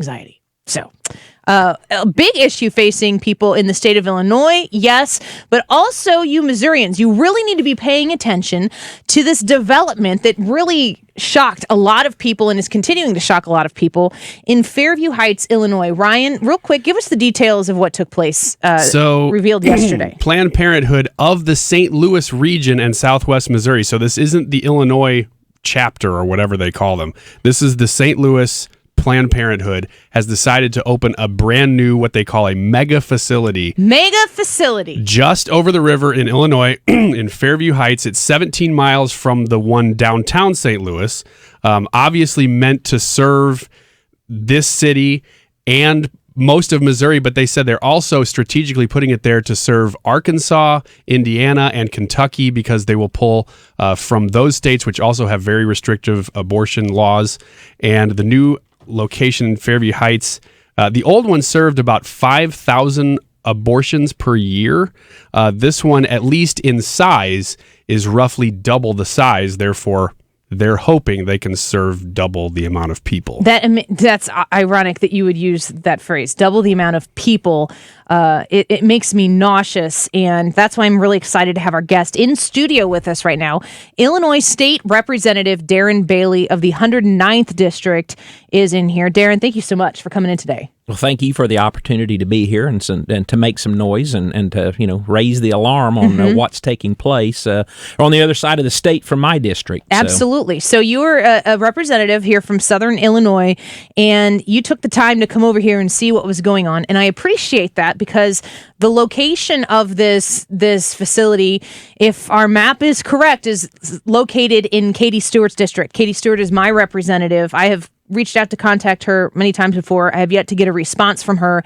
anxiety. So, a big issue facing people in the state of Illinois, yes, but also you Missourians. You really need to be paying attention to this development that really shocked a lot of people and is continuing to shock a lot of people in Fairview Heights, Illinois. Ryan, real quick, give us the details of what took place revealed yesterday. Planned Parenthood of the St. Louis region and Southwest Missouri. So this isn't the Illinois chapter or whatever they call them. This is the St. Louis Planned Parenthood has decided to open a brand new, what they call a mega facility. Mega facility. Just over the river in Illinois, in Fairview Heights. It's 17 miles from the one downtown St. Louis. Obviously meant to serve this city and most of Missouri, but they said they're also strategically putting it there to serve Arkansas, Indiana, and Kentucky because they will pull from those states, which also have very restrictive abortion laws. And the new location in Fairview Heights, the old one served about 5,000 abortions per year. This one, at least in size, is roughly double the size. Therefore, they're hoping they can serve double the amount of people. That's ironic that you would use that phrase, double the amount of people. It makes me nauseous, and that's why I'm really excited to have our guest in studio with us right now. Illinois State Representative Darren Bailey of the 109th District is in here. Darren, thank you so much for coming in today. Well, thank you for the opportunity to be here and to make some noise and to raise the alarm on what's taking place on the other side of the state from my district. Absolutely. So you're a representative here from Southern Illinois, and you took the time to come over here and see what was going on, and I appreciate that because the location of this facility, if our map is correct, is located in Katie Stewart's district. Katie Stewart is my representative. I have reached out to contact her many times before. I have yet to get a response from her.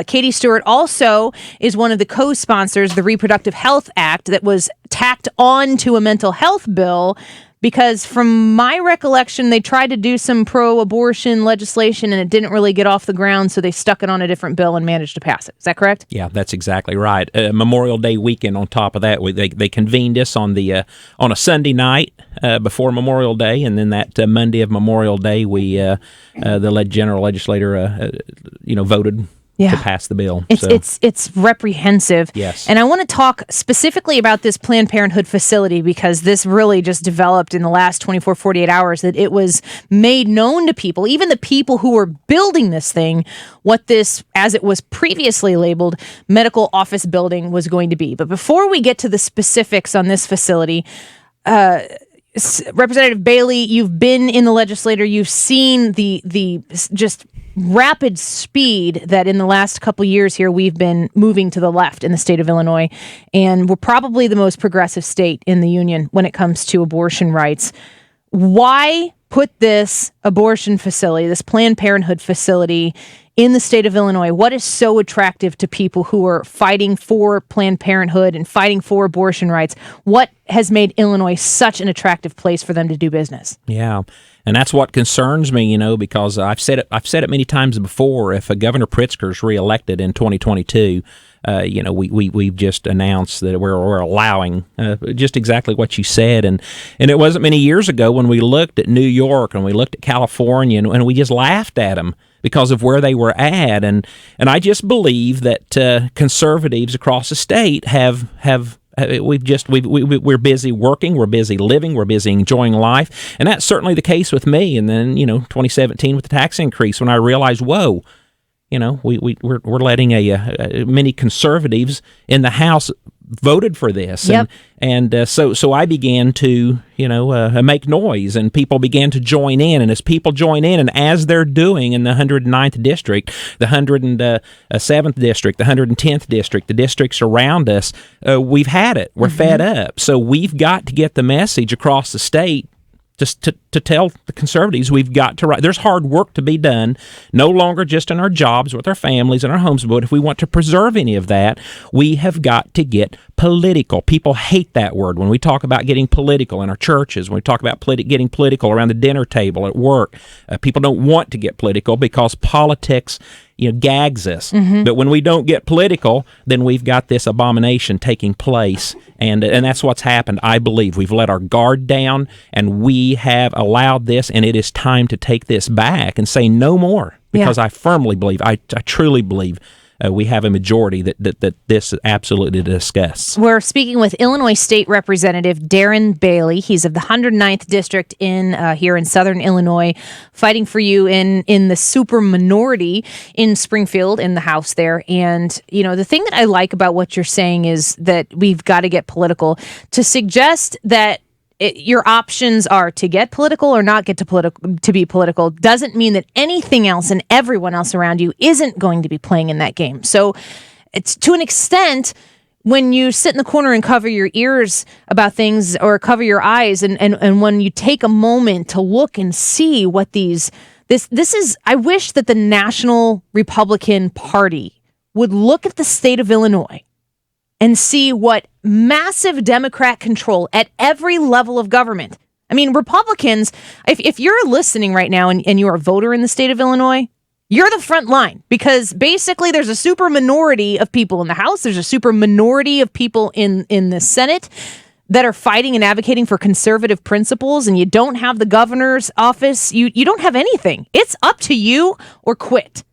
Katie Stewart also is one of the co-sponsors of the Reproductive Health Act that was tacked on to a mental health bill because from my recollection, they tried to do some pro-abortion legislation and it didn't really get off the ground, so they stuck it on a different bill and managed to pass it. Is that correct? Yeah, that's exactly right. Memorial Day weekend on top of that, they convened us on a Sunday night before Memorial Day, and then that Monday of Memorial Day, the general legislator voted to pass the bill. It's reprehensive. Yes. And I want to talk specifically about this Planned Parenthood facility because this really just developed in the last 24, 48 hours that it was made known to people, even the people who were building this thing, what this, as it was previously labeled, medical office building was going to be. But before we get to the specifics on this facility, Representative Bailey, you've been in the legislature. You've seen the just rapid speed that in the last couple years here we've been moving to the left in the state of Illinois, and we're probably the most progressive state in the union when it comes to abortion rights. Why put this abortion facility, this Planned Parenthood facility, in the state of Illinois? What is so attractive to people who are fighting for Planned Parenthood and fighting for abortion rights? What has made Illinois such an attractive place for them to do business? Yeah, and that's what concerns me, because I've said it many times before. If Governor Pritzker's reelected in 2022, we've just announced that we're allowing just exactly what you said, and it wasn't many years ago when we looked at New York and we looked at California and we just laughed at them because of where they were at, and I just believe that conservatives across the state we're busy working, we're busy living, we're busy enjoying life, and that's certainly the case with me. And then 2017 with the tax increase, when I realized, whoa, we're letting many conservatives in the House voted for this, yep. So I began to make noise, and people began to join in, and as people join in, and as they're doing in the 109th district, the 107th district, the 110th district, the districts around us, we've had it. We're fed up. So we've got to get the message across the state just to tell the conservatives we've got to write. There's hard work to be done, no longer just in our jobs with our families and our homes, but if we want to preserve any of that, we have got to get political. People hate that word when we talk about getting political in our churches, when we talk about getting political around the dinner table at work. People don't want to get political because politics gags us. But when we don't get political, then we've got this abomination taking place, and that's what's happened. I believe we've let our guard down, and we have allowed this, and it is time to take this back and say no more, because I firmly believe, I truly believe, we have a majority that this absolutely discuss. We're speaking with Illinois State Representative Darren Bailey. He's of the 109th District here in Southern Illinois, fighting for you in the super minority in Springfield in the House there. And, the thing that I like about what you're saying is that we've got to get political. To suggest that your options are to get political or not get to be political doesn't mean that anything else and everyone else around you isn't going to be playing in that game. So it's to an extent, when you sit in the corner and cover your ears about things or cover your eyes, and when you take a moment to look and see what this is, I wish that the National Republican Party would look at the state of Illinois and see what massive Democrat control at every level of government. I mean, Republicans, if you're listening right now and you're a voter in the state of Illinois, you're the front line, because basically there's a super minority of people in the House, there's a super minority of people in the Senate that are fighting and advocating for conservative principles, and you don't have the governor's office, you don't have anything. It's up to you or quit.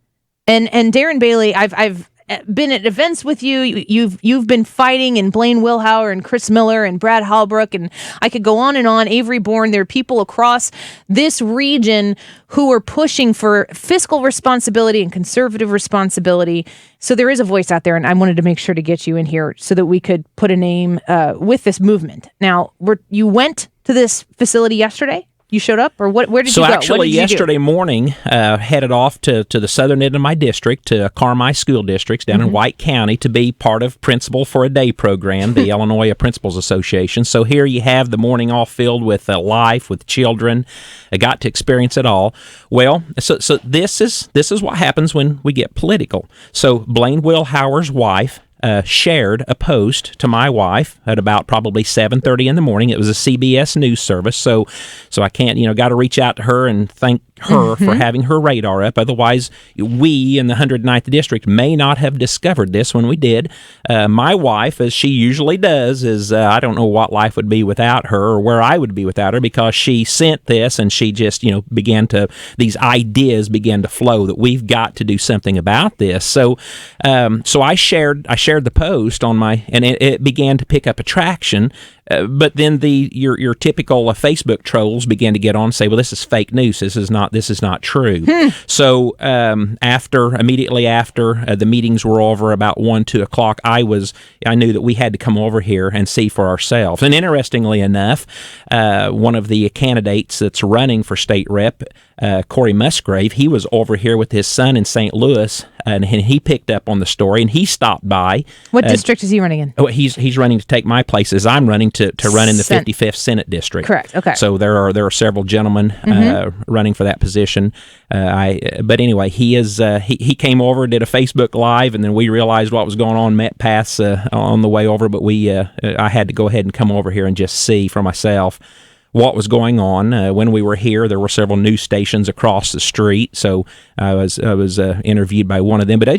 And Darren Bailey, I've been at events with you. You've been fighting, and Blaine Wilhauer and Chris Miller and Brad Halbrook, and I could go on and on. Avery Bourne. There are people across this region who are pushing for fiscal responsibility and conservative responsibility. So there is a voice out there, and I wanted to make sure to get you in here so that we could put a name with this movement. Now, you went to this facility yesterday? You showed up, or where did you go? So actually, yesterday morning, headed off to the southern end of my district, to Carmi School Districts down in White County, to be part of Principal for a Day program, the Illinois Principals Association. So here you have the morning all filled with life, with children. I got to experience it all. Well, so this is what happens when we get political. So Blaine Wilhauer's wife shared a post to my wife at about probably 7:30 in the morning. It was a CBS News service, so I can't, got to reach out to her and thank her for having her radar up. Otherwise, we in the 109th District may not have discovered this when we did. My wife, as she usually does, is I don't know what life would be without her, or where I would be without her, because she sent this, and she just, these ideas began to flow that we've got to do something about this. So I shared the post on and it began to pick up attraction. But then your typical Facebook trolls began to get on and say, well, this is fake news. This is not true. So immediately after the meetings were over, about 1-2 o'clock, I knew that we had to come over here and see for ourselves. And interestingly enough, one of the candidates that's running for state rep, Corey Musgrave, he was over here with his son in St. Louis, and he picked up on the story, and he stopped by. What district is he running in? Oh, he's running to take my place as I'm running to run in the 55th Senate District. Correct. Okay. So there are several gentlemen running for that position. But anyway, he came over, did a Facebook Live, and then we realized what was going on, met paths on the way over. But I had to go ahead and come over here and just see for myself what was going on. When we were here, there were several news stations across the street, so I was interviewed by one of them. But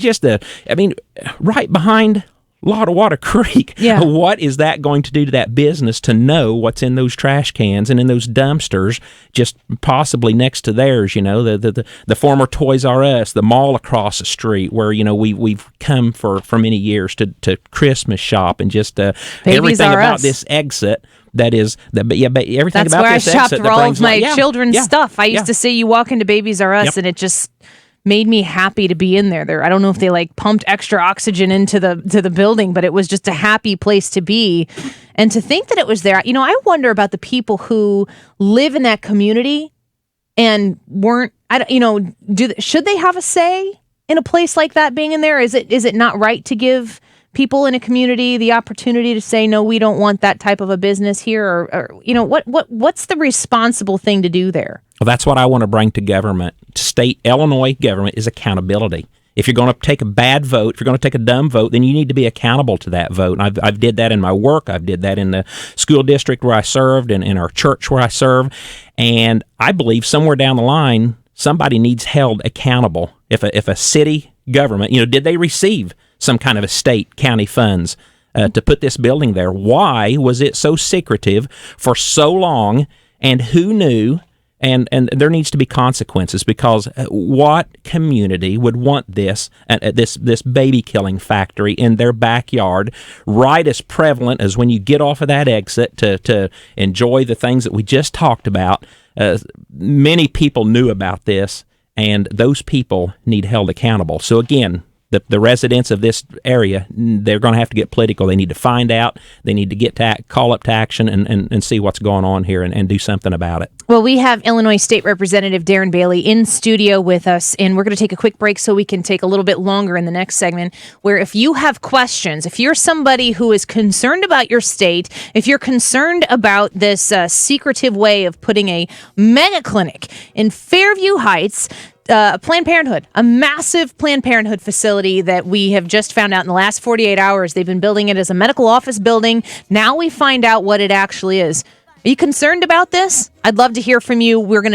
right behind Water Creek. Yeah. What is that going to do to that business to know what's in those trash cans and in those dumpsters, just possibly next to theirs? The former Toys R Us, the mall across the street, where we've come for many years to Christmas shop, and just everything about this exit. But everything That's about where this I shopped exit for all brings of my children's stuff. I used to say, you walk into Babies R Us, and it just made me happy to be in there. I don't know if they pumped extra oxygen into the building, but it was just a happy place to be. And to think that it was there, I wonder about the people who live in that community and weren't. Should they have a say in a place like that being in there? Is it not right to give people in a community the opportunity to say, no, we don't want that type of a business here, or what's the responsible thing to do there? Well, that's what I want to bring to government. State Illinois government is accountability. If you're going to take a bad vote, if you're going to take a dumb vote, then you need to be accountable to that vote. And I've did that in my work. I've did that in the school district where I served, and in our church where I serve. And I believe somewhere down the line, somebody needs held accountable. If a city government, did they receive some kind of a state, county funds to put this building there? Why was it so secretive for so long? And who knew And there needs to be consequences, because what community would want this baby killing factory in their backyard, right as prevalent as when you get off of that exit to enjoy the things that we just talked about? Many people knew about this, and those people need held accountable. So again, the residents of this area, they're going to have to get political. They need to find out. They need to call up to action and see what's going on here and do something about it. Well, we have Illinois State Representative Darren Bailey in studio with us, and we're going to take a quick break so we can take a little bit longer in the next segment, where if you have questions, if you're somebody who is concerned about your state, if you're concerned about this secretive way of putting a mega clinic in Fairview Heights, Planned Parenthood, a massive Planned Parenthood facility that we have just found out in the last 48 hours. They've been building it as a medical office building. Now we find out what it actually is. Are you concerned about this? I'd love to hear from you. We're going to